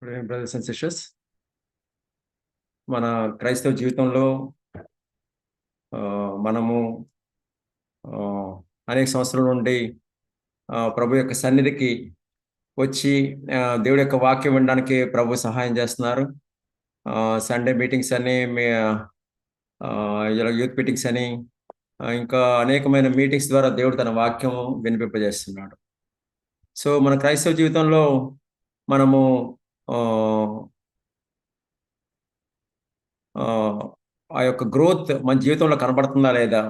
Brothers and sisters, మన క్రైస్తవ జీవితంలో మనము అనేక సంవత్సరాల నుండి ప్రభు యొక్క సన్నిధికి వచ్చి దేవుడి యొక్క వాక్యం వినడానికి ప్రభు సహాయం చేస్తున్నారు. సండే మీటింగ్స్ అని, ఇలా యూత్ మీటింగ్స్ అని, ఇంకా అనేకమైన మీటింగ్స్ ద్వారా దేవుడు తన వాక్యం వినిపింపజేస్తున్నాడు. సో మన క్రైస్తవ జీవితంలో మనము ఆ యొక్క గ్రోత్ మన జీవితంలో కనబడుతుందా లేదా,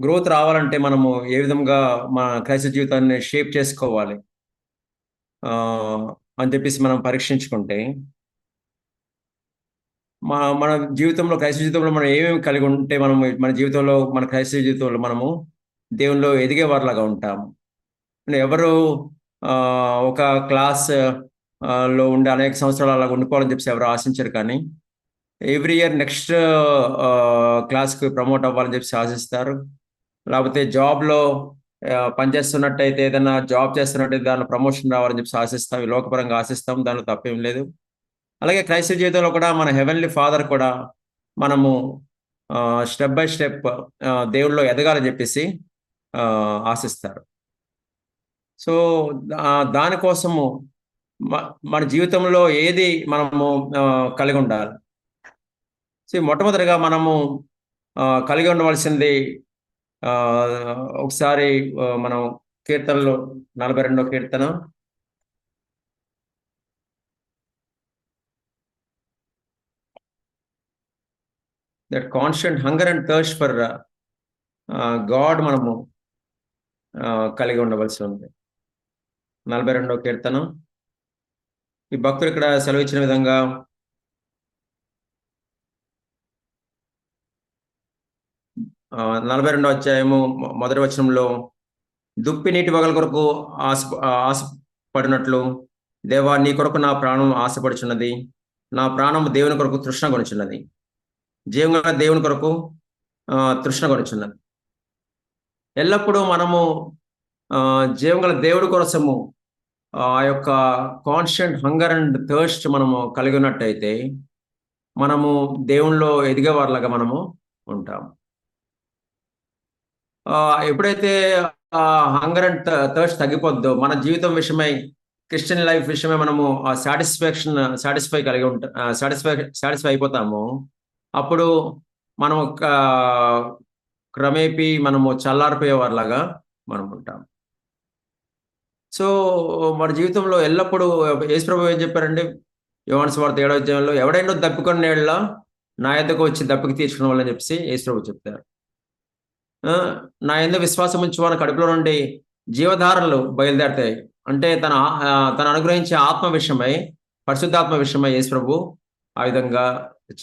గ్రోత్ రావాలంటే మనము ఏ విధంగా మన క్రైస్తవ జీవితాన్ని షేప్ చేసుకోవాలి అని చెప్పేసి మనం పరీక్షించుకుంటే, మన జీవితంలో క్రైస్తవ జీవితంలో మనం ఏమేమి కలిగి ఉంటే మనము మన జీవితంలో మన క్రైస్తవ జీవితంలో మనము దేవునిలో ఎదిగేవారిలాగా ఉంటాము. ఎవరు ఒక క్లాస్ లో ఉండి అనేక సంవత్సరాలు అలాగ ఉండిపోవాలని చెప్పేసి ఎవరు ఆశించరు, కానీ ఎవ్రీ ఇయర్ నెక్స్ట్ క్లాస్కి ప్రమోట్ అవ్వాలని చెప్పి ఆశిస్తారు. లేకపోతే జాబ్లో పనిచేస్తున్నట్టయితే, ఏదైనా జాబ్ చేస్తున్నట్టయితే దానిలో ప్రమోషన్ రావాలని చెప్పి ఆశిస్తాం. లోకపరంగా ఆశిస్తాం, దానిలో తప్పేం లేదు. అలాగే క్రైస్తవ జీవితంలో కూడా మన హెవెన్లీ ఫాదర్ కూడా మనము స్టెప్ బై స్టెప్ దేవుళ్ళలో ఎదగాలని చెప్పేసి ఆశిస్తారు. సో దానికోసము మన జీవితంలో ఏది మనము కలిగి ఉండాలి? మొట్టమొదటిగా మనము కలిగి ఉండవలసింది, ఒకసారి మనం కీర్తనలో 42వ కీర్తన, that constant hunger and thirst for God మనము కలిగి ఉండవలసి ఉంది. 42వ కీర్తన, ఈ భక్తులు ఇక్కడ సెలవిచ్చిన విధంగా 42వ అధ్యాయము మొదటి వచనంలో, దుప్పి నీటి వగల కొరకు ఆశపడినట్లు దేవా నీ కొరకు నా ప్రాణం ఆశపడుచున్నది, నా ప్రాణం దేవుని కొరకు తృష్ణ కొనుచున్నది, జీవంగా దేవుని కొరకు తృష్ణ కొనుచున్నది. ఎల్లప్పుడూ మనము జీవంగల దేవుడి కోసము ఆ యొక్క కాన్స్టెంట్ హంగర్ అండ్ థర్స్ట్ మనము కలిగి ఉన్నట్టయితే మనము దేవునిలో ఎదిగేవారిలాగా మనము ఉంటాము. ఎప్పుడైతే హంగర్ అండ్ థర్స్ట్ తగ్గిపోద్దో, మన జీవితం విషయమై, క్రిస్టియన్ లైఫ్ విషయమై మనము సాటిస్ఫై అయిపోతాము. అప్పుడు మనము క్రమేపీ మనము చల్లారిపోయేవారిలాగా మనం ఉంటాం. సో మన జీవితంలో ఎల్లప్పుడూ యేసు ప్రభువు ఏం చెప్పారండి? యోహాను సువార్త 7వ అధ్యాయంలో, ఎవడైనా దప్పికొన్న ఏళ్ళ నా యొద్దకు వచ్చి దప్పిక తీర్చుకున్న వాళ్ళని చెప్పేసి యేసు ప్రభువు చెప్తారు. నా యందు విశ్వాసం ఉంచువాని కడుపులో నుండి జీవధారలు బయలుదేరుతాయి. అంటే తన అనుగ్రహించే ఆత్మ విషయమై, పరిశుద్ధాత్మ విషయమై యేసు ప్రభువు ఆ విధంగా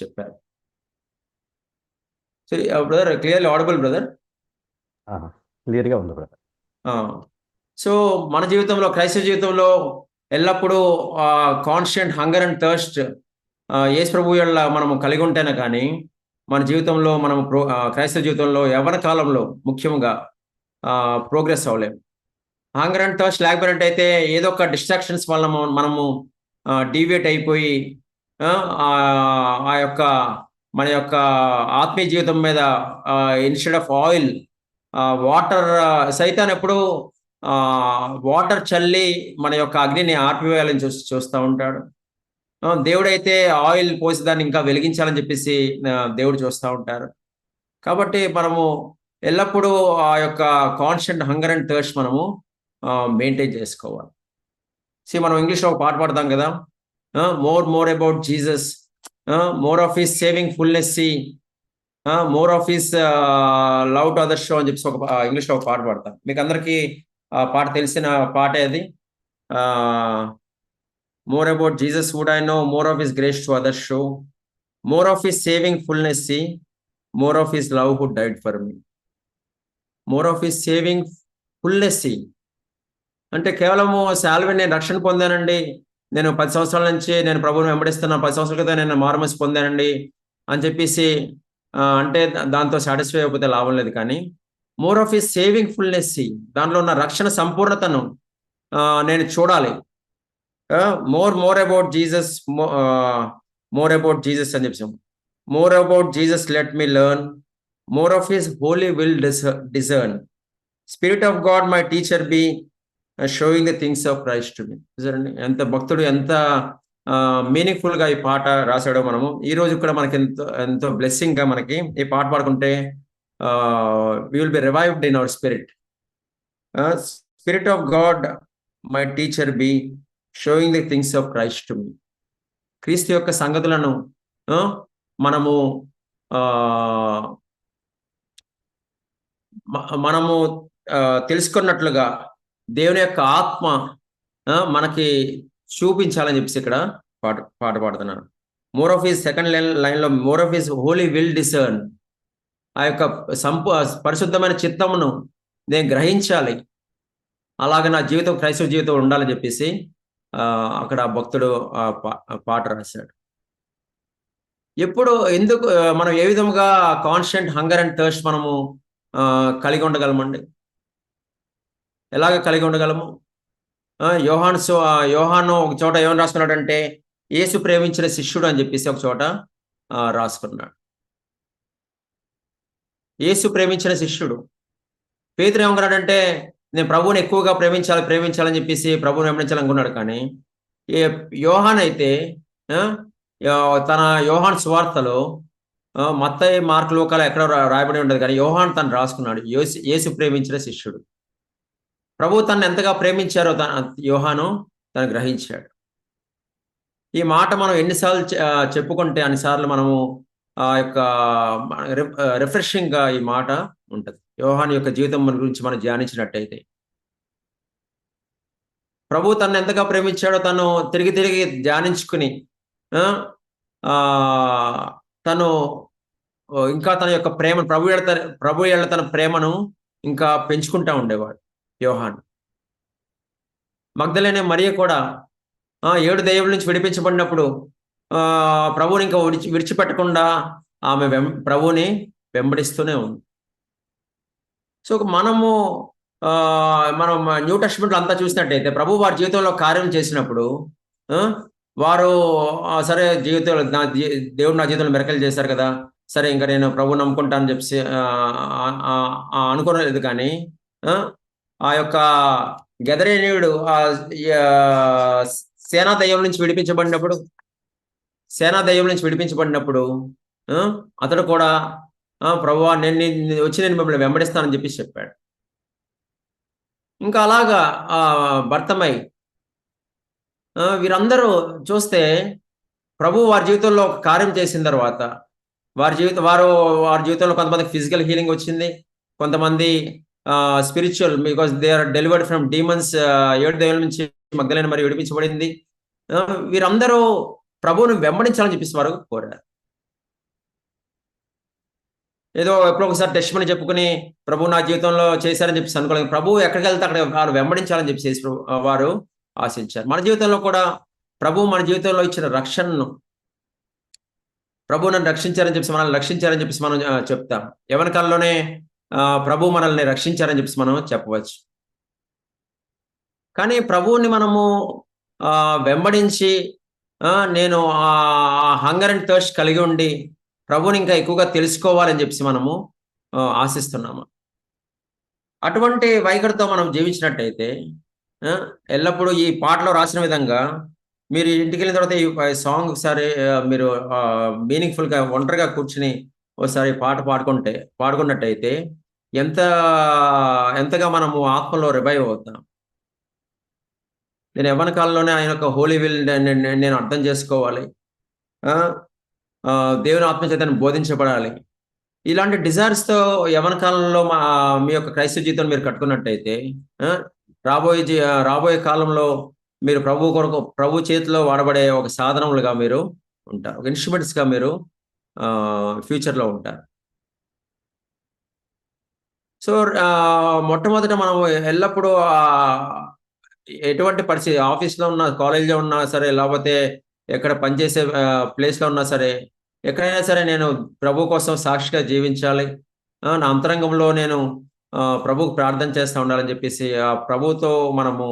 చెప్పారు. Brother, clearly audible brother? క్లియర్గా ఉంది బ్రదర్. సో మన జీవితంలో, క్రైస్తవ జీవితంలో ఎల్లప్పుడూ కాన్స్టెంట్ హంగర్ అండ్ థర్స్ట్ యేసు ప్రభువు వల్ల మనము కలిగి ఉంటేనే కానీ మన జీవితంలో మనము క్రైస్తవ జీవితంలో యవ్వన కాలంలో ముఖ్యంగా ప్రోగ్రెస్ అవ్వలేము. హంగర్ అండ్ థర్స్ట్ లేకపోయినట్టయితే ఏదో ఒక డిస్ట్రాక్షన్స్ వల్ల మనము డీవియేట్ అయిపోయి ఆ యొక్క మన యొక్క ఆత్మీయ జీవితం మీద ఇన్స్టెడ్ ఆఫ్ ఆయిల్ వాటర్, సైతాన్ ఎప్పుడు వాటర్ చల్లి మన యొక్క అగ్నిని ఆర్పివేయాలని చూస్తూ ఉంటాడు. దేవుడైతే ఆయిల్ పోసి దాన్ని ఇంకా వెలిగించాలని చెప్పేసి దేవుడు చూస్తూ ఉంటారు. కాబట్టి మనము ఎల్లప్పుడూ ఆ యొక్క కాన్స్టెంట్ హంగర్ అండ్ థర్స్ట్ మనము మెయింటైన్ చేసుకోవాలి. మనం ఇంగ్లీష్లో ఒక పాట పాడతాం కదా, more about Jesus, more of his saving fullness, more of his love to others show అని చెప్పేసి ఒక ఇంగ్లీష్లో ఒక పాట పాడతాం. మీకు అందరికీ ఆ పాట తెలిసిన పాటే అది. More about Jesus would I know, more of his grace to others show, more of his saving fullness, more of his love who died for me. More of his saving fullness అంటే కేవలము సాల్వే, నేను రక్షణ పొందానండి, నేను 10 సంవత్సరాల నుంచి నేను ప్రభువుని వెంబడిస్తున్నా, 10 సంవత్సరాల క్రితం నేను మారుమనసు పొందానండి అని చెప్పేసి అంటే దాంతో సాటిస్ఫై అయిపోతే లాభం లేదు. కానీ more of his saving fulness, దాంట్లో ఉన్న రక్షణ సంపూర్ణతను నేను చూడాలి. More about Jesus, more about Jesus అని చెప్పాం. More about Jesus let me learn, more of his holy will discern, spirit of God my teacher be, showing the things of Christ to me. చూడండి ఎంత భక్తుడు ఎంత meaningful గా ఈ పాట రాశాడో. మనము ఈ రోజు కూడా మనకి ఎంతో ఎంతో బ్లెస్సింగ్ గా మనకి ఈ పాట పాడుకుంటే we will be revived in our spirit. Spirit of God my teacher be, showing the things of Christ to me. క్రీస్తు యొక్క సంగతులను మనము మనము తెలుసుకున్నట్లుగా దేవుని యొక్క ఆత్మ మనకి చూపించాలని చెప్పేసి ఇక్కడ పాట పాడుతున్నాను. More of his, second line లో more of his holy will discern, ఆ యొక్క పరిశుద్ధమైన చిత్తమును నేను గ్రహించాలి, అలాగే నా జీవితం క్రైస్తవ జీవితం ఉండాలని చెప్పేసి అక్కడ భక్తుడు పాట రాశాడు. ఎప్పుడు ఎందుకు మనం ఏ విధంగా కాన్స్టెంట్ హంగర్ అండ్ థర్స్ట్ మనము కలిగి ఉండగలమండి? ఎలాగ కలిగి ఉండగలము? యోహాను ఒక చోట ఏమని రాసుకున్నాడంటే యేసు ప్రేమించిన శిష్యుడు అని చెప్పేసి ఒక చోట రాసుకున్నాడు. యేసు ప్రేమించిన శిష్యుడు. పేతురు ఏమనుకున్నాడంటే నేను ప్రభువుని ఎక్కువగా ప్రేమించాలని చెప్పేసి ప్రభువుని వెంబడించాలనుకున్నాడు. కానీ యోహాన్ అయితే తన యోహాన్ సువార్తలో మత్తయి, మార్కు, లూకాలో ఎక్కడో రాయబడి ఉండదు, కానీ యోహాన్ తను రాసుకున్నాడు యేసు ప్రేమించిన శిష్యుడు. ప్రభువు తను ఎంతగా ప్రేమించారో యోహాను తను గ్రహించాడు. ఈ మాట మనం ఎన్నిసార్లు చెప్పుకుంటే అన్నిసార్లు మనము ఆ యొక్క రిఫ్రెషింగ్ గా ఈ మాట ఉంటది. యోహాను యొక్క జీవితం గురించి మనం ధ్యానించినట్టయితే ప్రభు తను ఎంతగా ప్రేమించాడో తను తిరిగి ధ్యానించుకుని తను ఇంకా తన యొక్క ప్రేమను ప్రభు ఎడల తన ప్రేమను ఇంకా పెంచుకుంటా ఉండేవాడు యోహాను. మగ్దలేనే మరియ కూడా 7 దెయ్యముల నుంచి విడిపించబడినప్పుడు ప్రభువుని ఇంకా విడిచిపెట్టకుండా ఆమె ప్రభువుని వెంబడిస్తూనే ఉంది. సో మనం న్యూ టెస్టమెంట్లో అంతా చూసినట్టయితే ప్రభు వారి జీవితంలో కార్యం చేసినప్పుడు వారు సరే జీవితంలో దేవుడు నా జీవితంలో మెరకలు చేశారు కదా, సరే ఇంకా నేను ప్రభు నమ్ముకుంటానని చెప్పి అనుకోలేదు. కానీ ఆ యొక్క గెదరేనీయుడు సేనా దయ్యం నుంచి విడిపించబడినప్పుడు అతడు కూడా ప్రభువా నేను మిమ్మల్ని వెంబడిస్తానని చెప్పి చెప్పాడు. ఇంకా అలాగా భర్తమై వీరందరూ చూస్తే ప్రభు వారి జీవితంలో ఒక కార్యం చేసిన తర్వాత వారి జీవితంలో కొంతమందికి ఫిజికల్ హీలింగ్ వచ్చింది, కొంతమంది spiritual, because they are delivered from demons. 7 దెయ్యాల నుంచి మగ్దలేనే మరి విడిపించబడింది. వీరందరూ ప్రభువును వెంబడించాలని చెప్పేసి వారు కోరారు. ఏదో ఎప్పుడో ఒకసారి టెస్టిమనీ చెప్పుకుని ప్రభు నా జీవితంలో చేశారని చెప్పేసి అనుకోలేదు. ప్రభువు ఎక్కడికి వెళ్తే అక్కడ వారు వెంబడించాలని చెప్పేసి వారు ఆశించారు. మన జీవితంలో కూడా ప్రభువు మన జీవితంలో ఇచ్చిన రక్షణను, ప్రభు నన్ను రక్షించారని చెప్పేసి మనల్ని రక్షించారని చెప్పేసి మనం చెప్తాం. యవన కాలంలోనే ప్రభు మనల్ని రక్షించారని చెప్పేసి మనం చెప్పవచ్చు. కానీ ప్రభువుని మనము వెంబడించి నేను ఆ హంగర్ అండ్ థర్స్ట్ కలిగి ఉండి ప్రభువుని ఇంకా ఎక్కువగా తెలుసుకోవాలని చెప్పేసి మనము ఆశిస్తున్నాము. అటువంటి వైఖరితో మనం జీవించినట్టయితే ఎల్లప్పుడూ ఈ పాటలో రాసిన విధంగా మీరు ఇంటికి వెళ్ళిన తర్వాత ఈ సాంగ్ ఒకసారి మీరు మీనింగ్ఫుల్గా ఒంటరిగా కూర్చుని ఒకసారి పాట పాడుకున్నట్టయితే ఎంతగా మనము ఆత్మలో రివైవ్ అవుతాం. నేను యవ్వన కాలంలోనే ఆయన యొక్క హోలీ విల్ నేను అర్థం చేసుకోవాలి, దేవుని ఆత్మచేతను బోధించబడాలి. ఇలాంటి డిజైర్స్తో యవ్వన కాలంలో మీ యొక్క క్రైస్తవ జీవితం మీరు కట్టుకున్నట్టయితే రాబోయే కాలంలో మీరు ప్రభు చేతిలో వాడబడే ఒక సాధనములుగా మీరు ఉంటారు, ఒక ఇన్స్ట్రుమెంట్స్గా మీరు ఫ్యూచర్లో ఉంటారు. సో మొట్టమొదట మనం ఎల్లప్పుడూ ఎటువంటి పరిస్థితి, ఆఫీస్లో ఉన్నా, కాలేజ్లో ఉన్నా సరే, లేకపోతే ఎక్కడ పనిచేసే ప్లేస్లో ఉన్నా సరే, ఎక్కడైనా సరే నేను ప్రభు కోసం సాక్షిగా జీవించాలి, నా అంతరంగంలో నేను ప్రభువుకు ప్రార్థన చేస్తూ ఉండాలని చెప్పేసి ఆ ప్రభువుతో మనము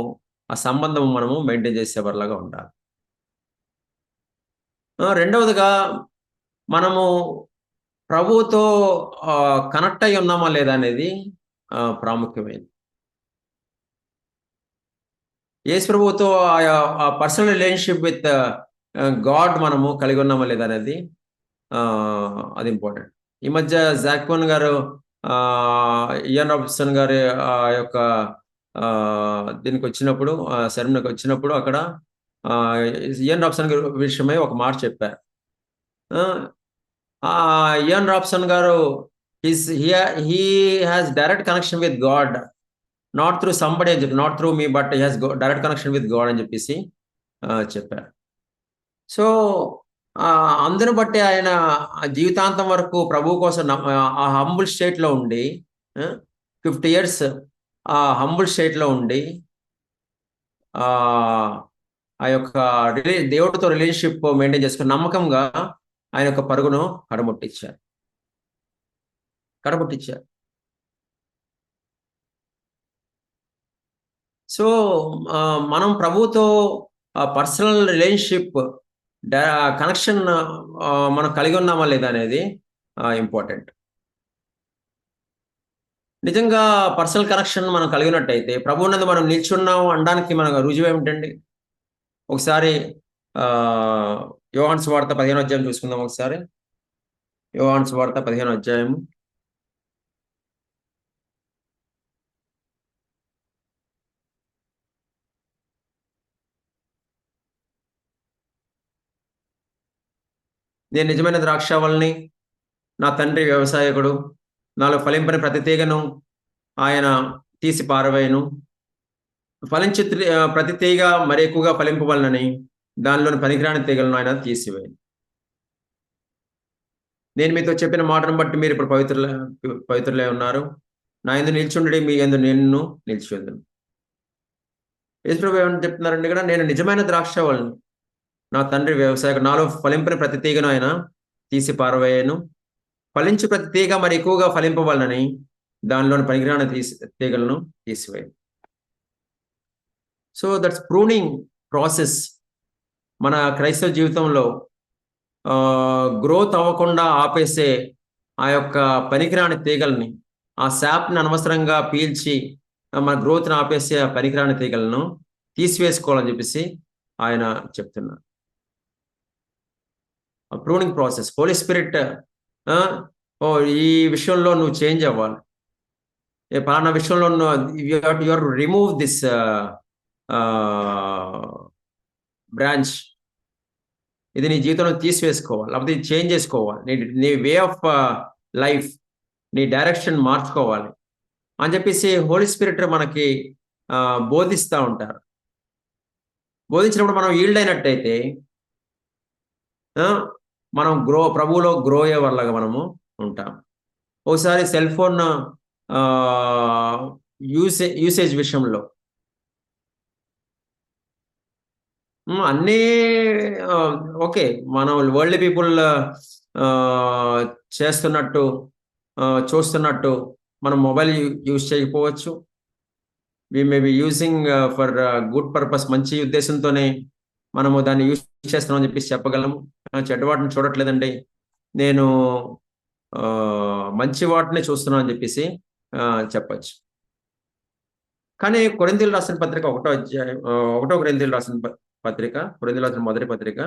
ఆ సంబంధం మనము మెయింటైన్ చేసేవారిలాగా ఉండాలి. రెండవదిగా మనము ప్రభువుతో కనెక్ట్ అయ్యి ఉన్నామా లేదా అనేది ప్రాముఖ్యమైనది. యేసు ప్రభువుతో ఆ పర్సనల్ రిలేషన్‌షిప్ విత్ గాడ్ మనము కలిగి ఉన్నామా లేదా అనేది అది ఇంపార్టెంట్. ఈ మధ్య జాక్వన్ గారు ఇయాన్ రాబర్ట్సన్ గారి యొక్క దీనికొచ్చినప్పుడు సెరమనీకొచ్చినప్పుడు అక్కడ ఇయాన్ రాబర్ట్సన్ గారి విషయమై ఒక మాట చెప్పారు. ఇయాన్ రాబర్ట్సన్ గారు he has direct connection with God, not through somebody అని చెప్పి, not through me but he has direct connection with God అని చెప్పేసి చెప్పారు. సో అందును బట్టి ఆయన జీవితాంతం వరకు ప్రభువు కోసం ఆ హంబుల్ స్టేట్లో ఉండి 50 years ఆ హంబుల్ స్టేట్లో ఉండి ఆ యొక్క దేవుడితో రిలేషన్షిప్ మెయింటైన్ చేసుకుని నమ్మకంగా ఆయన యొక్క పరుగును కడముట్టించారు. సో మనం ప్రభువుతో పర్సనల్ రిలేషన్షిప్ కనెక్షన్ మనం కలిగి ఉన్నామా లేదా అనేది ఇంపార్టెంట్. నిజంగా పర్సనల్ కనెక్షన్ మనం కలిగినట్టయితే ప్రభువునందు మనం నిల్చున్నాము అనడానికి మనకు రుజువు ఏమిటండి? ఒకసారి యోహాను సువార్త 15వ అధ్యాయం చూసుకుందాం. ఒకసారి యోహాను సువార్త 15వ అధ్యాయము. నేను నిజమైన ద్రాక్షావల్లిని, నా తండ్రి వ్యవసాయకుడు, నాలో ఫలింపని ప్రతి తీగను ఆయన తీసి పారవేయును. ఫలించే ప్రతి తీగ మరి ఎక్కువగా ఫలింపవలనని దానిలోని పనికిరాని తీగలను ఆయన తీసివేయను. నేను మీతో చెప్పిన మాటను బట్టి మీరు ఇప్పుడు పవిత్రులై ఉన్నారు. నా యందు నిల్చుండి మీ యందు నేను నిలిచియుందును. యేసు ప్రభువు ఏమని చెప్తున్నారండి ఇక్కడ? నేను నిజమైన ద్రాక్షావల్లిని, నా తండ్రి వ్యవసాయకుడు, నాలో ఫలింపని ప్రతి తీగను ఆయన తీసి పారవేయను. ఫలించు ప్రతి తీగ మరి ఎక్కువగా ఫలింపవలనని దానిలోని పనికిరాని తీగలను తీసివేయను. So that's pruning process. మన క్రైస్తవ జీవితంలో గ్రోత్ అవ్వకుండా ఆపేసే ఆ యొక్క పనికిరాని తీగల్ని, ఆ శాప్ని అనవసరంగా పీల్చి మన గ్రోత్ని ఆపేసే ఆ పనికిరాని తీగలను తీసివేసుకోవాలని చెప్పేసి ఆయన చెప్తున్నారు. Pruning process. హోలీ స్పిరిట్ ఈ విషయంలో నువ్వు చేంజ్ అవ్వాలి, పలానా విషయంలో యు రిమూవ్ దిస్ బ్రాంచ్, ఇది నీ జీవితంలో తీసివేసుకోవాలి, లేకపోతే ఇది చేంజ్ చేసుకోవాలి, నీ వే ఆఫ్ లైఫ్, నీ డైరెక్షన్ మార్చుకోవాలి అని చెప్పేసి హోలీ స్పిరిట్ మనకి బోధిస్తూ ఉంటారు. బోధించినప్పుడు మనం ఈల్డ్ అయినట్టయితే మనం ప్రభువులో గ్రో అయ్యే వాళ్ళగా మనము ఉంటాం. ఒకసారి సెల్ ఫోన్ యూసేజ్ విషయంలో అన్నీ ఓకే, మనం వరల్డ్ పీపుల్ చేస్తున్నట్టు చూస్తున్నట్టు మనం మొబైల్ యూజ్ చేయకపోవచ్చు. We may be using for good purpose, మంచి ఉద్దేశంతోనే మనము దాన్ని యూజ్ చేస్తున్నామని చెప్పేసి చెప్పగలము. చెడ్డ వాటిని చూడట్లేదండి, నేను మంచి వాటిని చూస్తున్నాను అని చెప్పేసి చెప్పచ్చు. కానీ కొరింథీయులు రాసిన పత్రిక 1వ అధ్యాయం, 1వ కొరింథీయులు రాసిన పత్రిక, కొరింథీయులు రాసిన మొదటి పత్రిక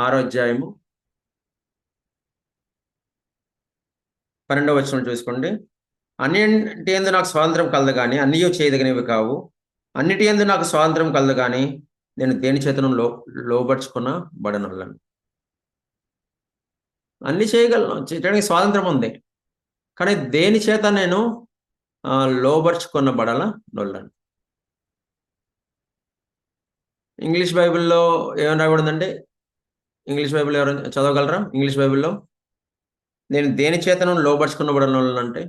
6వ అధ్యాయము 12వ వచనం చూసుకోండి. అన్నిటి యందు నాకు స్వాతంత్రం కలదు కానీ అన్నీ చేయదగినవి కావు, అన్నిటి యందు నాకు స్వాతంత్రం కలదు కానీ నేను దేని చేతను లోబర్చుకున్న బడనొల్లను. అన్ని చేయగలను, చేయడానికి స్వాతంత్రం ఉంది, కానీ దేని చేత నేను లోబర్చుకున్న బడల నొల్లను. ఇంగ్లీష్ బైబిల్లో ఏమని రాయబడిందండి? ఇంగ్లీష్ బైబిల్ ఎవరు చదవగలరా? ఇంగ్లీష్ బైబిల్లో నేను దేని చేతను లోబర్చుకున్న బడల నొల్లను అంటే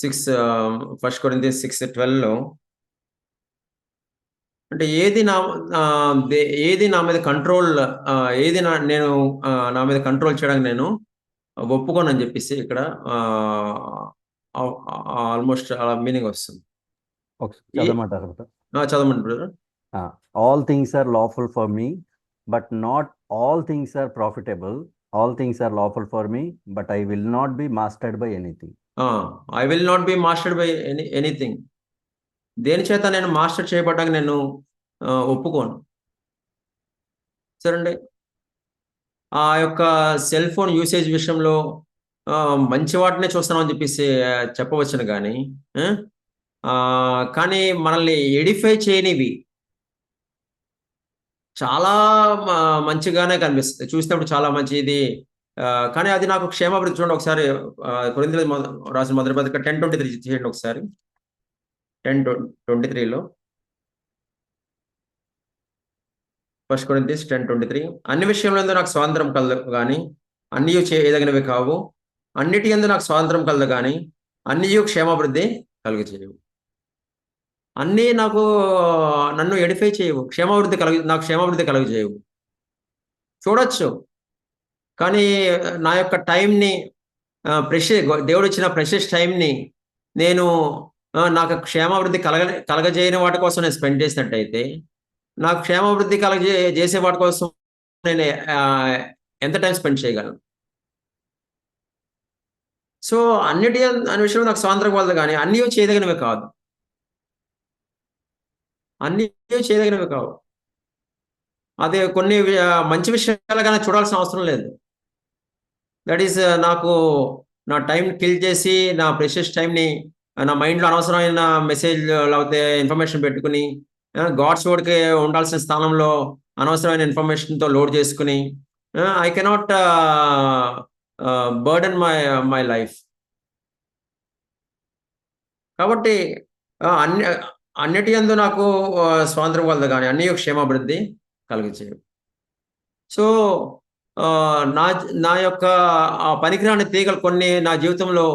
1 Corinthians 6:12లో అంటే ఏది నా మీద కంట్రోల్, ఏది నేను నా మీద కంట్రోల్ చేయడానికి నేను ఒప్పుకోనని చెప్పేసి ఇక్కడ ఆల్మోస్ట్ అలా మీనింగ్ వస్తుంది. చదవమంటారు బ్రదర్. చదవండి brother. All things are lawful for me but not all things are profitable. All things are lawful for me but I will not be mastered by anything. I will not be mastered by anything. దేని చేత నేను master చేయబడ్డానికి నేను ఒప్పుకోను. సరేండి, ఆ యొక్క cell phone usage విషయంలో మంచి వాటినే చూస్తున్నామని చెప్పేసి చెప్పవచ్చును కానీ కానీ మనల్ని ఎడిఫై చేయనివి చాలా మంచిగానే కనిపిస్తుంది, చూసినప్పుడు చాలా మంచిది. కానీ అది నాకు క్షేమాభివృద్ధి. చూడండి ఒకసారి కొరింథీయులకు రాసిన మొదటి పత్రిక 10:23 చేయండి ఒకసారి. 10:23లో 1 Corinthians 10:23, అన్ని విషయంలో నాకు స్వాతంత్రం కలదు కానీ అన్నీ చేయదగినవి కావు, అన్నిటి యందు నాకు స్వాతంత్రం కలదు కానీ అన్నీ క్షేమాభివృద్ధి కలుగజేయవు. అన్నీ నన్ను ఎడిఫై చేయవు, నాకు క్షేమాభివృద్ధి కలుగజేయవు. చూడొచ్చు, కానీ నా యొక్క టైంని దేవుడు ఇచ్చిన ప్రెషియస్ టైంని నేను నాకు క్షేమాభివృద్ధి కలగజేయని వాటి కోసం నేను స్పెండ్ చేసినట్టయితే, నాకు క్షేమాభివృద్ధి చేసే వాటి కోసం నేను ఎంత టైం స్పెండ్ చేయగలను? సో అన్ని విషయంలో నాకు స్వాతంత్రం కలదు కానీ అన్నీ చేయదగినవి కాదు, అన్నీ చేయదగినవి కావు. అదే కొన్ని మంచి విషయాలుగానే చూడాల్సిన అవసరం లేదు. దట్ ఈస్ నాకు నా టైం కిల్ చేసి నా ప్రెషియస్ టైంని నా మైండ్లో అనవసరమైన మెసేజ్ లేకపోతే ఇన్ఫర్మేషన్ పెట్టుకుని గాడ్స్ వర్డ్కి ఉండాల్సిన స్థానంలో అనవసరమైన ఇన్ఫర్మేషన్తో లోడ్ చేసుకుని I cannot burden my life. కాబట్టి అన్నిటి యందు నాకు స్వాతంత్రం కలదు కానీ అన్ని క్షేమాభివృద్ధి కలిగించేవి. సో నా యొక్క పనికిరాని తీగలు కొన్ని నా జీవితంలో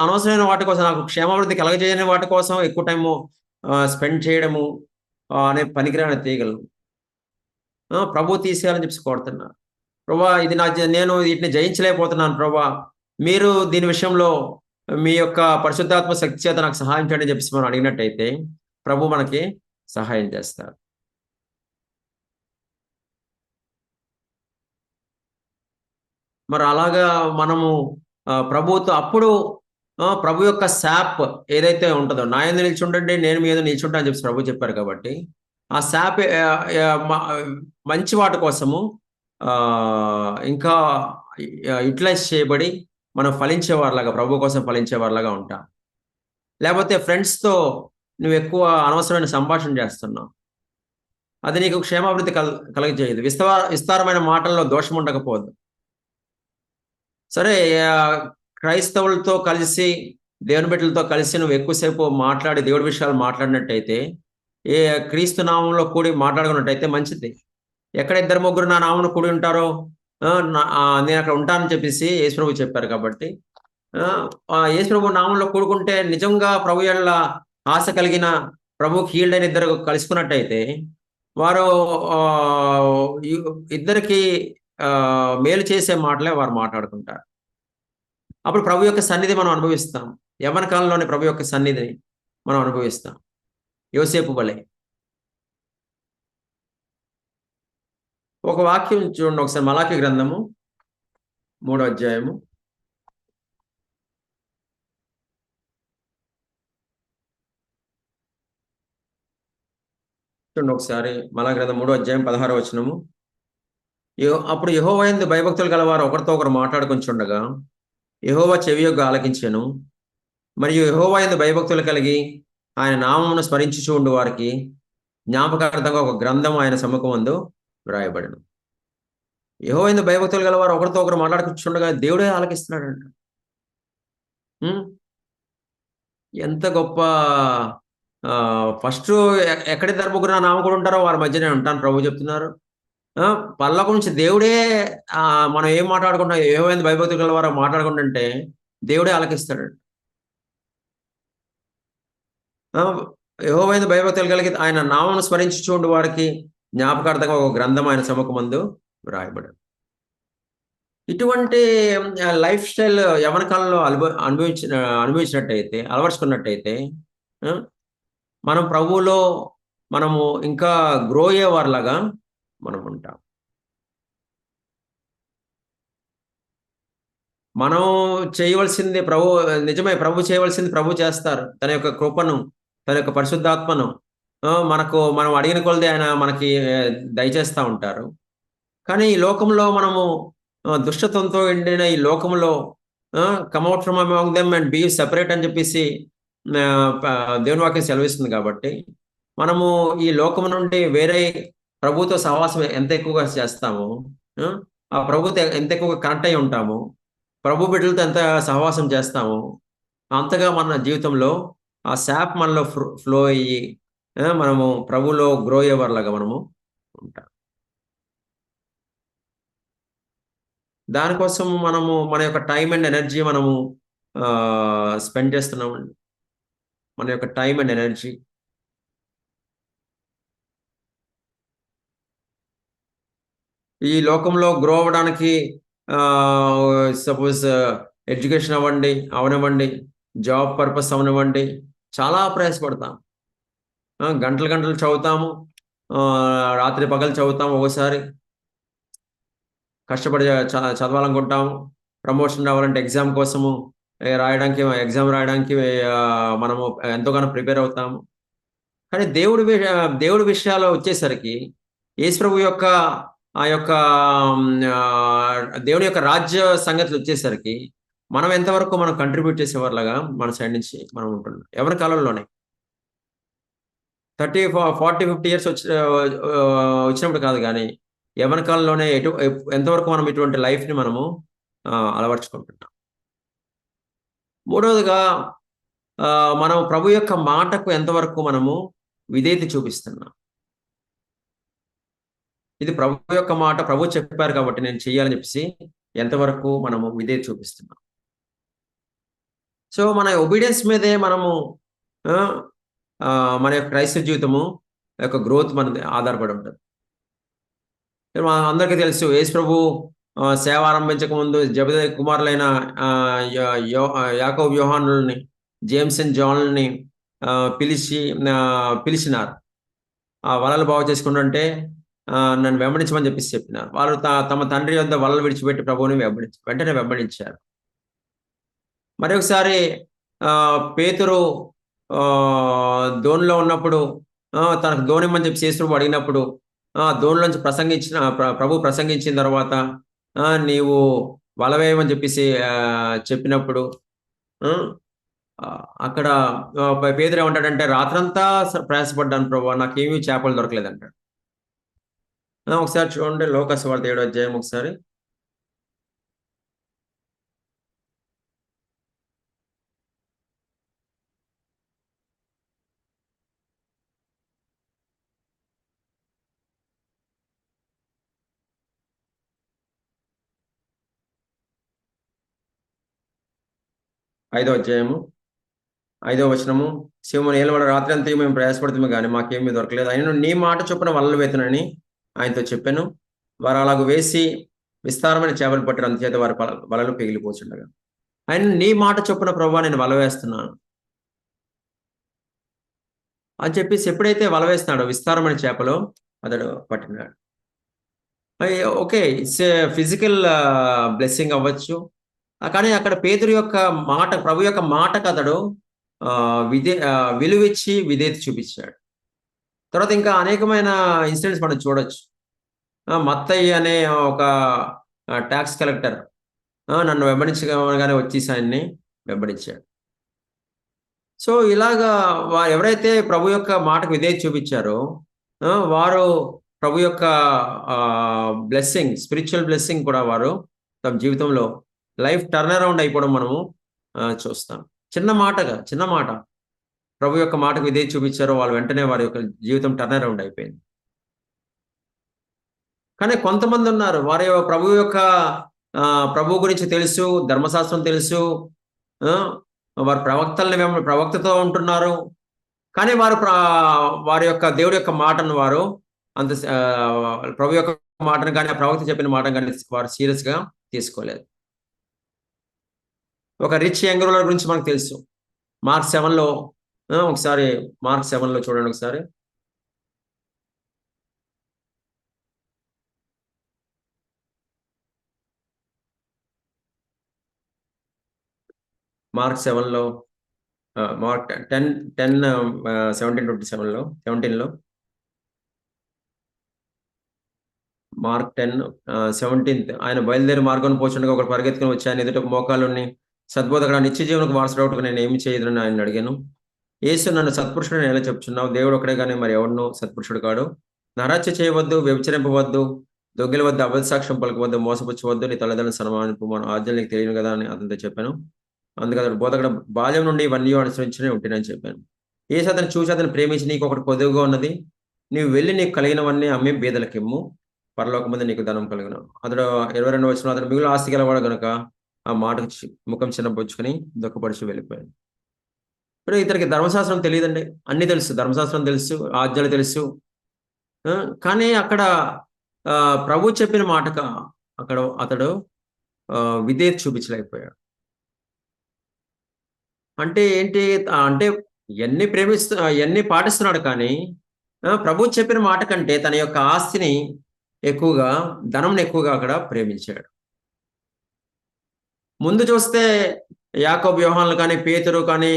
అనవసరమైన వాటి కోసం, నాకు క్షేమాభివృద్ధి కలగజేయని వాటి కోసం ఎక్కువ టైము స్పెండ్ చేయడము అనే పనికిరాని తీగలు ప్రభు తీసేయాలని చెప్పి కోరుతున్నా. ప్రభా, ఇది నేను వీటిని జయించలేకపోతున్నాను ప్రభా, మీరు దీని విషయంలో మీ యొక్క పరిశుద్ధాత్మ శక్తి చేత నాకు సహాయం చేయండి అని చెప్పి మనం అడిగినట్టయితే ప్రభు మనకి సహాయం చేస్తారు. మరి అలాగా మనము ప్రభుతో అప్పుడు ప్రభు యొక్క శాప్ ఏదైతే ఉంటుందో, నా యందు నిల్చుండండి నేను మీ యందు నిల్చుంటా అని చెప్పి ప్రభు చెప్పారు. కాబట్టి ఆ శాప్ మంచి వాటి కోసము ఇంకా యూటిలైజ్ చేయబడి మనం ఫలించేవారిలాగా, ప్రభు కోసం ఫలించేవారిలాగా ఉంటాం. లేకపోతే ఫ్రెండ్స్తో నువ్వు ఎక్కువ అనవసరమైన సంభాషణ చేస్తున్నావు, అది నీకు క్షేమాభివృద్ధి కలగజేయదు. విస్తారమైన మాటల్లో దోషం ఉండకపోవద్దు. సరే, క్రైస్తవులతో కలిసి దేవుని బిడ్డలతో కలిసి నువ్వు ఎక్కువసేపు మాట్లాడి దేవుడి విషయాలు మాట్లాడినట్టయితే, క్రీస్తు నామంలో కూడి మాట్లాడుకున్నట్టయితే మంచిది. ఎక్కడ 2-3 నా నామంలో కూడి ఉంటారో నేను అక్కడ ఉంటానని చెప్పేసి యేసుప్రభు చెప్పారు. కాబట్టి యేసుప్రభు నామంలో కూడుకుంటే నిజంగా ప్రభు యెడల ఆశ కలిగిన, ప్రభుకి హీల్డ్ అయిన ఇద్దరు కలుసుకున్నట్టయితే వారు ఇద్దరికి మేలు చేసే మాటలే వారు మాట్లాడుకుంటారు. అప్పుడు ప్రభు యొక్క సన్నిధి మనం అనుభవిస్తాం. యవ్వన కాలంలోని ప్రభు యొక్క సన్నిధిని మనం అనుభవిస్తాం, యోసేపు వలె. ఒక వాక్యం చూడండి ఒకసారి, మలాకి గ్రంథము 3వ అధ్యాయము. చూడండి ఒకసారి, మలాకి గ్రంథం 3వ అధ్యాయం 16వ వచనము. అప్పుడు యెహోవా యందు భయభక్తులు గలవారు ఒకరితో ఒకరు మాట్లాడుకొనిచుండగా యెహోవా చెవియొగ్గి ఆలకించెను. మరియు యెహోవా యందు భయభక్తులు కలిగి ఆయన నామమును స్మరించుచు ఉండు వారికి జ్ఞాపకార్థంగా ఒక గ్రంథం ఆయన సముఖమందు వ్రాయబడెను. యెహోవా యందు భయభక్తులు గలవారు ఒకరితో ఒకరు మాట్లాడుకుంటుండగా దేవుడే ఆలకిస్తున్నాడంట. ఎంత గొప్ప! ఫస్ట్ ఎక్కడ 2-3 నా నామం కూడా ఉంటారో వారి మధ్య నేను ఉంటాను ప్రభు చెప్తున్నారు. పరలోకం నుంచి దేవుడే మనం ఏం మాట్లాడుకుంటున్నాం, యెహోవా యందు భయభక్తులు గలవారు మాట్లాడుకుంటుంటే దేవుడే ఆలకిస్తాడు. యెహోవా యందు భయభక్తులు కలిగి ఆయన నామమును స్మరించుచుండు వారికి జ్ఞాపకార్థంగా ఒక గ్రంథం ఆయన సముఖమందు వ్రాయబడెను. ఇటువంటి లైఫ్ స్టైల్ యవ్వన కాలంలో అనుభవించినట్టయితే, అలవరుచుకున్నట్టయితే ఆ, మనం ప్రభువులో మనము ఇంకా గ్రో అయ్యేవారిలాగా మనం ఉంటాం. మనం చేయవలసింది నిజమే ప్రభు చేయవలసింది ప్రభు చేస్తారు. తన యొక్క కృపను, తన యొక్క పరిశుద్ధాత్మను మనం అడిగిన కొలది ఆయన మనకి దయచేస్తా ఉంటారు. కానీ ఈ లోకంలో మనము దుష్టత్వంతో ఎండిన ఈ లోకంలో come out from among them and be separate అని చెప్పేసి దేవుని వాక్యం సెలవిస్తుంది కాబట్టి మనము ఈ లోకం నుండి వేరే ప్రభుతో సహవాసం ఎంత ఎక్కువగా చేస్తామో, ఆ, ఆ ప్రభుతో ఎంత ఎక్కువగా కనెక్ట్ అయి ఉంటామో, ప్రభు బిడ్డలతో ఎంత సహవాసం చేస్తామో అంతగా మన జీవితంలో ఆ శాప్ మనలో ఫ్లో అయ్యి మనము ప్రభులో గ్రో అయ్యేవారిలాగా మనము ఉంటాం. దానికోసం మనము మన యొక్క టైం అండ్ ఎనర్జీ మనము స్పెండ్ చేస్తున్నామండి. మన యొక్క టైం అండ్ ఎనర్జీ ఈ లోకంలో గ్రో అవ్వడానికి సపోజ్ ఎడ్యుకేషన్ అవనివ్వండి, జాబ్ పర్పస్ అవనివ్వండి, చాలా ప్రయాసపడతాం. గంటలు గంటలు చదువుతాము, రాత్రి పగలు చదువుతాము, ఒకసారి కష్టపడి చదవాలనుకుంటాము. ప్రమోషన్ రావాలంటే ఎగ్జామ్ కోసము ఎగ్జామ్ రాయడానికి మనము ఎంతోగానో ప్రిపేర్ అవుతాము. కానీ దేవుడి విషయాలు వచ్చేసరికి యేసుప్రభు యొక్క ఆ యొక్క దేవుని యొక్క రాజ్య సంగతులు వచ్చేసరికి మనం ఎంతవరకు మనం కంట్రిబ్యూట్ చేసేవారిలాగా మన సైడ్ నుంచి మనం ఉంటున్నాం. ఎవరి కాలంలోనే 30, 40, 50 ఇయర్స్ వచ్చినప్పుడు కాదు, కానీ ఎవరి కాలంలోనే ఎంతవరకు మనం ఇటువంటి లైఫ్ని మనము అలవర్చుకుంటున్నాం. మూడవదిగా మనం ప్రభు యొక్క మాటకు ఎంతవరకు మనము విధేయత చూపిస్తున్నాం. ఇది ప్రభు యొక్క మాట, ప్రభు చెప్పారు కాబట్టి నేను చెయ్యాలని చెప్పేసి ఎంతవరకు మనము విధేయత చూపిస్తున్నాం. సో మన ఒబీడియన్స్ మీదే మనము మన యొక్క క్రైస్తవ జీవితము యొక్క గ్రోత్ మనది ఆధారపడి ఉంటుంది. అందరికీ తెలుసు యేసు ప్రభు సేవ ఆరంభించక ముందు జెబెదయి కుమారులైన యాకోబు యోహానుల్ని, జేమ్స్ అండ్ జాన్లని పిలిచినారు. ఆ వలలు బాగు చేసుకుంటుంటే నన్ను వెంబడించమని చెప్పేసి చెప్పినారు. వాళ్ళు తమ తండ్రి వద్ద వలలు విడిచిపెట్టి ప్రభువుని వెంటనే వెంబడించారు. మరి ఒకసారి పేతురు దోణిలో ఉన్నప్పుడు తనకు దోణిమ్మని చెప్పి యేసు ప్రభు అడిగినప్పుడు దోణిలోంచి ప్రభు ప్రసంగించిన తర్వాత నీవు వల వేయమని చెప్పేసి చెప్పినప్పుడు అక్కడ పేతురు ఏమంటాడంటే రాత్రంతా ప్రయాసపడ్డాను ప్రభు, నాకేమీ చేపలు దొరకలేదంటాడు. ఒకసారి చూడండి లోకాసు వార్త 7వ అధ్యాయం ఒకసారి. ఐదో అధ్యాయము 5వ వచనము. శివముని ఏలవాడు రాత్రి అంతా మేము ప్రయాసపడుతాము కానీ మాకేమీ దొరకలేదు, ఆయన నీ మాట చొప్పున వలలు వేతునని ఆయనతో చెప్పాను. వారు అలాగ వేసి విస్తారమైన చేపలు పట్టారు, అందుచేత వారి వలలు పెగిలిపోతుండగా ఆయన నీ మాట చొప్పున ప్రభువా నేను వల వేస్తున్నాను అని చెప్పేసి ఎప్పుడైతే వల వేస్తున్నాడో విస్తారమైన చేపలు అతడు పట్టినాడు. Okay, it's a physical blessing అవ్వచ్చు, కానీ అక్కడ పేతురు యొక్క మాట, ప్రభు యొక్క మాటకు అతడు విలువిచ్చి విధేయత చూపించాడు. తర్వాత ఇంకా అనేకమైన ఇన్సిడెంట్స్ మనం చూడొచ్చు. మత్తయి అనే ఒక ట్యాక్స్ కలెక్టర్ నన్ను వెంబడించగానే వచ్చేసి ఆయన్ని వెంబడించాడు. సో ఇలాగా ఎవరైతే ప్రభు యొక్క మాటకు విధేయత చూపించారో వారు ప్రభు యొక్క బ్లెస్సింగ్, స్పిరిచువల్ బ్లెస్సింగ్ కూడా వారు తమ జీవితంలో లైఫ్ టర్న్ అరౌండ్ అయిపోవడం మనము చూస్తాం. చిన్న మాట ప్రభు యొక్క మాటకు విధేయత చూపించారో వాళ్ళు వెంటనే వారి యొక్క జీవితం టర్న్ అరౌండ్ అయిపోయింది. కానీ కొంతమంది ఉన్నారు, వారి ప్రభు గురించి తెలుసు, ధర్మశాస్త్రం తెలుసు, వారు ప్రవక్తతో ఉంటున్నారు, కానీ వారి యొక్క దేవుడి యొక్క మాటను వారు అంత ప్రభు యొక్క మాటను కానీ ప్రవక్త చెప్పిన మాటను కానీ వారు సీరియస్గా తీసుకోలేదు. ఒక రిచ్ యంగ్ రూలర్ గురించి మనకు తెలుసు. మార్క్ 7లో ఒకసారి మార్క్ 7లో చూడండి ఒకసారి. మార్క్ 7లో మార్క్ 17:27లో మార్క్ 10:17 ఆయన బయలుదేరి మార్గం పోచుండగా ఒకడు పరిగెత్తుకుని వచ్చి ఆయన ఎదుట మోకాళ్ళుని, సద్బోధకుడా, నిత్య జీవనకు వారసుడవుటకు నేను ఏమి చేయదునని ఆయన అడిగాను. యేసు, నన్ను సత్పురుషుడు ఎలా చెప్తున్నావు? దేవుడు ఒకడే కానీ మరి ఎవడును సత్పురుషుడు కాడు. నరహత్య చేయవద్దు, వ్యభిచరింపవద్దు, దొంగిల వద్ద అబద్ధ సాక్ష్యం పలకవద్దు, మోసపుచ్చవద్దు, నీ తల్లిదండ్రులను సన్మానింపు, మన ఆజ్ఞలు నీకు తెలియను కదా అని అతనితో చెప్పాను. అందుకు అతడు, బోధకుడు, బాల్యం నుండి ఇవన్నీ అనుసరించునే ఉంటేనని చెప్పాను. యేసు అతను చూసి అతను ప్రేమించి, నీకు ఒకటి కొదువుగా ఉన్నది, నీవు వెళ్ళి నీకు కలిగినవన్నీ అమ్మి బీదలకిమ్ము, పరలోకమందు నీకు ధనం కలుగును. అతడు 22వ వచనం, అతడు మిగులు ఆస్తి గలవాడు గనుక ఆ మాటకు ముఖం చిన్నపుచ్చుకొని దుఃఖపడిచి వెళ్ళిపోయాడు. ఇప్పుడు ఇతనికి ధర్మశాస్త్రం తెలియదండి, అన్ని తెలుసు, ధర్మశాస్త్రం తెలుసు, ఆజ్ఞలు తెలుసు. కానీ అక్కడ ప్రభు చెప్పిన మాటకు అతడు విధేయత చూపించలేకపోయాడు. అంటే ఏంటి? అంటే ఎన్ని పాటిస్తున్నాడు కానీ ప్రభు చెప్పిన మాట కంటే తన యొక్క ఆస్తిని ఎక్కువగా, ధనంని ఎక్కువగా అక్కడ ప్రేమించాడు. ముందు చూస్తే యాకోబు, యోహానులు కానీ, పేతురు కానీ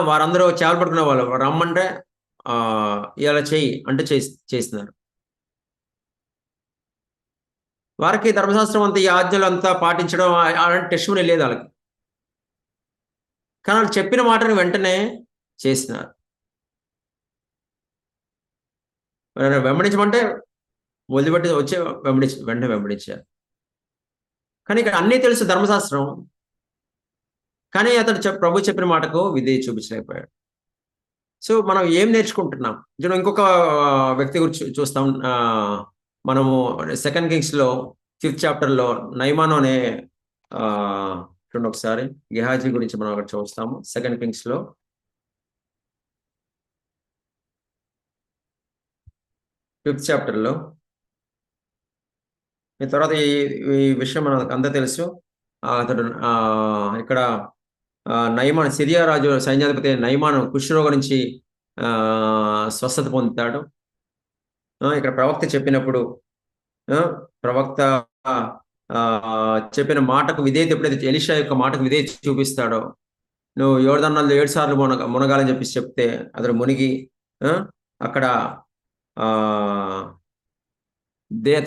వారందరూ చేపలు పట్టుకునే వాళ్ళు. రమ్మంటే ఇలా చెయ్యి అంటే చేస్తున్నారు. వారికి ధర్మశాస్త్రం అంతా, ఈ ఆజ్ఞలు అంతా పాటించడం అలాంటి టెస్టిమనీ లేదు వాళ్ళకి. కానీ వాళ్ళు చెప్పిన మాటను వెంటనే చేసినారు. వెంబడించమంటే వదిలిపెట్టి వచ్చి వెంటనే వెంబడించారు. కానీ ఇక్కడ అన్నీ తెలుసు ధర్మశాస్త్రం, కానీ అతడు ప్రభు చెప్పిన మాటకు విధేయత చూపించలేకపోయాడు. సో మనం ఏం నేర్చుకుంటున్నాం? ఇంకొక వ్యక్తి గురించి చూస్తాం. మనము 2 కింగ్స్లో 5th చాప్టర్లో నయమాను అనే చూడండి ఒకసారి, గెహాజీ గురించి మనం అక్కడ చూస్తాము. 2 కింగ్స్లో 5th చాప్టర్లో. ఈ తర్వాత ఈ విషయం మనకు అంతా తెలుసు. అతడు ఇక్కడ నయమాను, సిరియా రాజు సైన్యాధిపతి నయమాను కుష్ఠరోగం నుంచి స్వస్థత పొందుతాడు. ఇక్కడ ప్రవక్త చెప్పినప్పుడు, ప్రవక్త చెప్పిన మాటకు విధేయత, ఎప్పుడైతే ఎలీషా యొక్క మాటకు విధేయత చూపిస్తాడో, నువ్వు యోర్దానులో 7 సార్లు మునగాలని చెప్పేసి చెప్తే అతడు మునిగి అక్కడ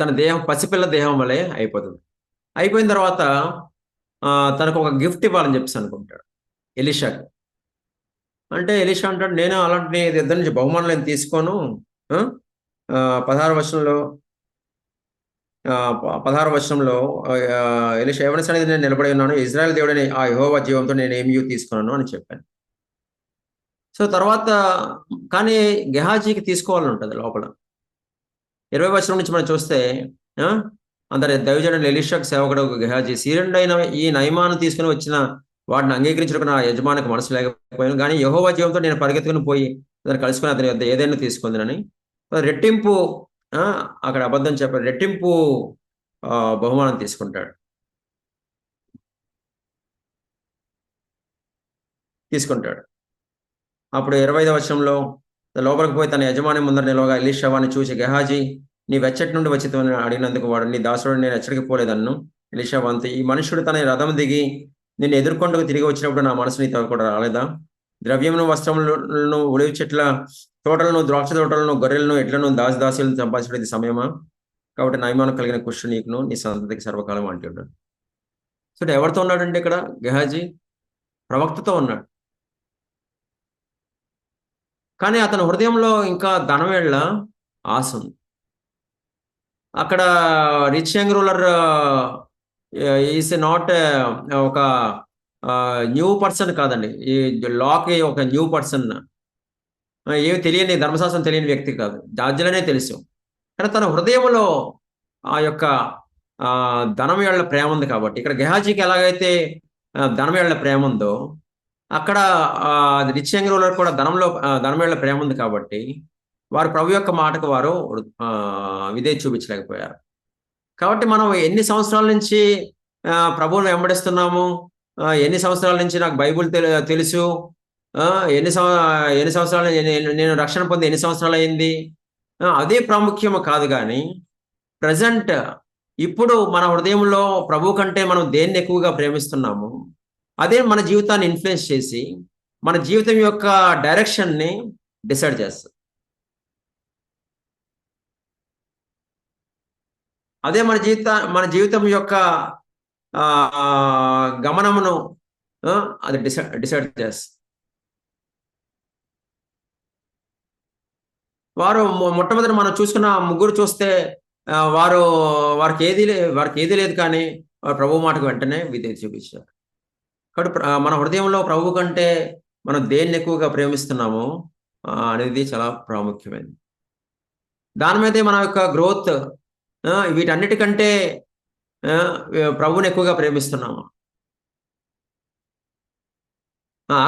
తన దేహం పసిపిల్ల దేహం వలె అయిపోతుంది. అయిపోయిన తర్వాత తనకు ఒక గిఫ్ట్ ఇవ్వాలని చెప్పేసి అనుకుంటాడు ఎలీషాకి. అంటే ఎలీషా అంటాడు, నేను అలాంటి ఇద్దరి నుంచి బహుమానాలు నేను తీసుకోను. 16వ వచనంలో ఎలీషా, ఎవరి సన్నిధిని నేను నిలబడి ఉన్నాను, ఇజ్రాయెల్ దేవుడని ఆ యెహోవా జీవంతో నేను ఏమీ తీసుకున్నాను అని చెప్పాను. సో తర్వాత కానీ గెహాజీకి తీసుకోవాలని ఉంటుంది లోపల. 20వ వచనం నుంచి మనం చూస్తే, అందరి దైవజనుడు ఎలీషాకు సేవకుడు గెహాజీ, సీరియనుడైన ఈ నయమాను తీసుకుని వచ్చిన వాటిని అంగీకరించుకున్న నా యజమానికి మనసు లేకపోయాను, కానీ యెహోవా జీవంతో నేను పరిగెత్తుకుని పోయి అతను కలుసుకుని అతని వద్ద ఏదైనా తీసుకుందినని రెట్టింపు, అక్కడ అబద్ధం చెప్పాడు, రెట్టింపు బహుమానం తీసుకుంటాడు. అప్పుడు 25వ వచనంలో, లోపలికి పోయి తన యజమాని ముందర నిలవగా ఎలీషా వాడిని చూసి, గెహాజీ, నీ వెచ్చటి నుండి వచ్చితమని అడిగినందుకు వాడు, నీ దాసుడు నేను ఎచ్చడికి పోలేదన్ను. ఎలీషా వానితో, ఈ మనుషుడు తన రథం దిగి నిన్ను ఎదుర్కొంటూ తిరిగి వచ్చినప్పుడు నా మనసు నీతో కూడా రాలేదా? ద్రవ్యమును, వస్త్రములను, ఉలివి చెట్ల తోటలను, ద్రాక్ష తోటలను, గొర్రెలను, ఎడ్లను, దాసులను సంపాదించడం సమయమా? కాబట్టి నయమాను కలిగిన కుష్ఠు నీకును నీ సంతతికి సర్వకాలం అంటున్నాడు. సో ఎవరితో ఉన్నాడంటే ఇక్కడ గెహాజీ? ప్రవక్తతో ఉన్నాడు. కానీ అతని హృదయంలో ఇంకా ధనవేళ్ల ఆశ ఉంది. అక్కడ rich young ruler is not ఒక న్యూ పర్సన్ కాదండి. ఈ లాకి ఒక న్యూ పర్సన్, ఏమి తెలియని, ధర్మశాస్త్రం తెలియని వ్యక్తి కాదు, రాజ్యాలనే తెలుసు. కానీ తన హృదయంలో ఆ యొక్క ధనవేళ్ల ప్రేమ ఉంది. కాబట్టి ఇక్కడ గెహాజీకి ఎలాగైతే ధనవేళ్ల ప్రేమ ఉందో, అక్కడ రిచ్ యంగ్ రూలర్ కూడా ధనవేళ్ల ప్రేమ ఉంది. కాబట్టి వారు ప్రభు యొక్క మాటకు వారు విధేయత చూపించలేకపోయారు. కాబట్టి మనం ఎన్ని సంవత్సరాల నుంచి ప్రభువుని వెంబడిస్తున్నాము, ఎన్ని సంవత్సరాల నుంచి నాకు బైబుల్ తెలుసు, ఎన్ని సంవత్సరాలు నేను రక్షణ పొంది ఎన్ని సంవత్సరాలు అయింది, అదే ప్రాముఖ్యము కాదు. కానీ ప్రజెంట్ ఇప్పుడు మన హృదయంలో ప్రభు కంటే మనం దేన్ని ఎక్కువగా ప్రేమిస్తున్నాము, అదే మన జీవితాన్ని ఇన్ఫ్లుయెన్స్ చేసి మన జీవితం యొక్క డైరెక్షన్ని డిసైడ్ చేస్తుంది. అదే మన జీవితం యొక్క గమనమును అది డిసైడ్ చేస్తుంది. వారు మొట్టమొదటి మనం చూసుకున్న ముగ్గురు చూస్తే వారికి ఏది లేదు, కానీ వారు ప్రభు మాటకు వెంటనే విధేయత చూపించారు. కాబట్టి మన హృదయంలో ప్రభు కంటే మనం దేన్ని ఎక్కువగా ప్రేమిస్తున్నాము అనేది చాలా ప్రాముఖ్యమైనది. దాని మీదే మన యొక్క గ్రోత్. వీటన్నిటికంటే ప్రభువుని ఎక్కువగా ప్రేమిస్తున్నాము.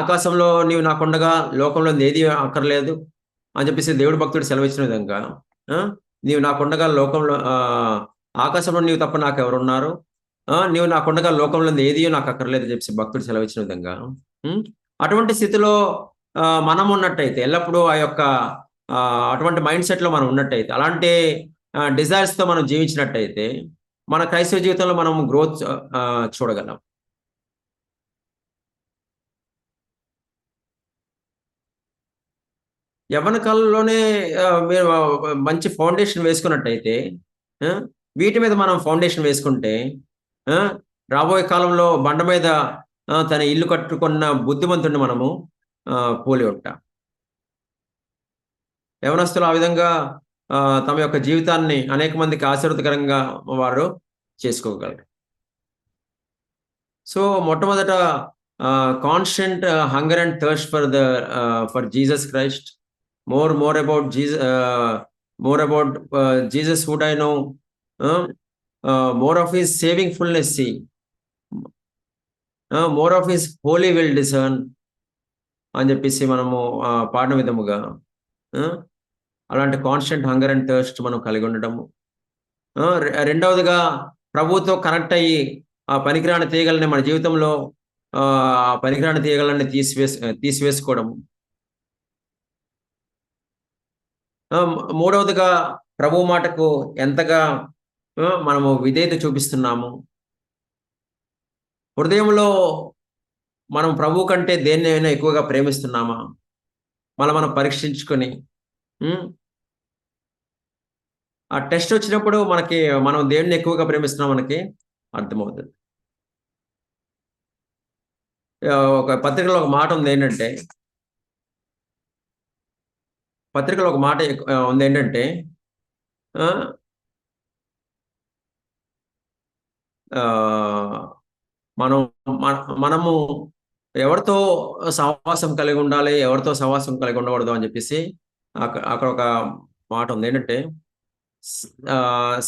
ఆకాశంలో నీవు నాకుండగా లోకంలో ఏది అక్కర్లేదు అని చెప్పేసి దేవుడు భక్తుడు సెలవిచ్చిన విధంగా, నీవు నాకుండగా లోకంలో ఆకాశంలో నీవు తప్ప నాకు ఎవరున్నారు, నీవు నాకుండగా లోకంలో ఏది నాకు అక్కర్లేదు అని చెప్పేసి భక్తుడు సెలవిచ్చిన విధంగా, అటువంటి స్థితిలో మనం ఉన్నట్టయితే, ఎల్లప్పుడూ ఆ యొక్క అటువంటి మైండ్ సెట్లో మనం ఉన్నట్టయితే, అలాంటి డిజైర్స్తో మనం జీవించినట్టయితే మన క్రైస్తవ జీవితంలో మనం గ్రోత్ చూడగలం. యవ్వన కాలంలోనే మీరు మంచి ఫౌండేషన్ వేసుకున్నట్టయితే, వీటి మీద మనం ఫౌండేషన్ వేసుకుంటే, రాబోయే కాలంలో బండ మీద తన ఇల్లు కట్టుకున్న బుద్ధిమంతుడిని మనము పోలి ఉంటాం. యవనస్తులు ఆ విధంగా తమ యొక్క జీవితాన్ని అనేక మందికి ఆశీర్వదకరంగా వారు చేసుకోగలరు. సో మొట్టమొదట constant hunger and thirst for Jesus Christ. More about Jesus, Jesus who I know, more of his saving fullness see, more of his holy will discern అని చెప్పేసి మనము పాడిన విధముగా అలాంటి కాన్స్టెంట్ హంగర్ అండ్ థర్స్ట్ మనం కలిగి ఉండటము. రెండవదిగా ప్రభువుతో కనెక్ట్ అయ్యి ఆ పనికిరాని తీగలని మన జీవితంలో పనికిరాని తీగలని తీసివేసుకోవడము. మూడవదిగా ప్రభు మాటకు ఎంతగా మనము విధేయత చూపిస్తున్నాము. హృదయంలో మనం ప్రభు కంటే దేన్నైనా ఎక్కువగా ప్రేమిస్తున్నామా మనం పరీక్షించుకొని, ఆ టెస్ట్ వచ్చినప్పుడు మనం దేన్ని ఎక్కువగా ప్రేమిస్తున్నాం మనకి అర్థమవుతుంది. ఒక పత్రికలో ఒక మాట ఉంది ఏంటంటే, మనము ఎవరితో సహవాసం కలిగి ఉండాలి, ఎవరితో సహవాసం కలిగి ఉండకూడదు అని చెప్పేసి అక్కడ ఒక మాట ఉంది ఏంటంటే,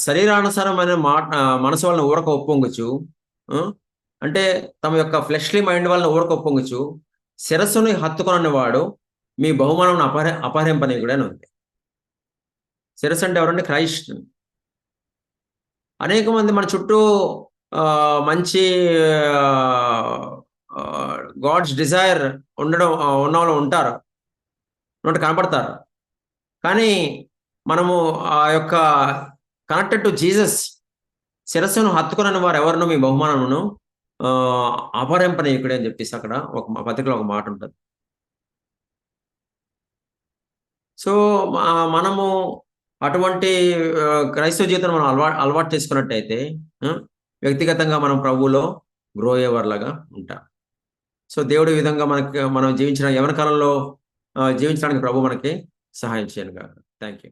శరీరానుసారమైన మనసు వాళ్ళని ఊరక ఒప్పొంగుచు, అంటే తమ యొక్క ఫ్లెష్లీ మైండ్ వాళ్ళని ఊరక ఒప్పొంగుచు, శిరస్సుని హత్తుకొనని వాడు మీ బహుమానం అపహరింపనీయుడు అని ఉంది. శిరస్సు అంటే ఎవరంటే క్రైస్ట్. అనేక మంది మన చుట్టూ మంచి గాడ్స్ డిజైర్ ఉన్న వాళ్ళు ఉంటారు, కనపడతారు. కానీ మనము ఆ యొక్క కనెక్టెడ్ టు జీసస్, శిరస్సును హత్తుకుని వారు ఎవరినో మీ బహుమానమును అపహరింపనీయుడే అని చెప్పేసి అక్కడ ఒక పత్రికలో ఒక మాట ఉంటుంది. సో మనము అటువంటి క్రైస్తవ జీవితం మనం అలవాటు చేసుకున్నట్టయితే వ్యక్తిగతంగా మనం ప్రభువులో గ్రో అయ్యేవారిలాగా ఉంటాం. సో దేవుడి విధంగా మనం జీవించిన యవన కాలంలో జీవించడానికి ప్రభు మనకి సహాయం చేయను. Thank you.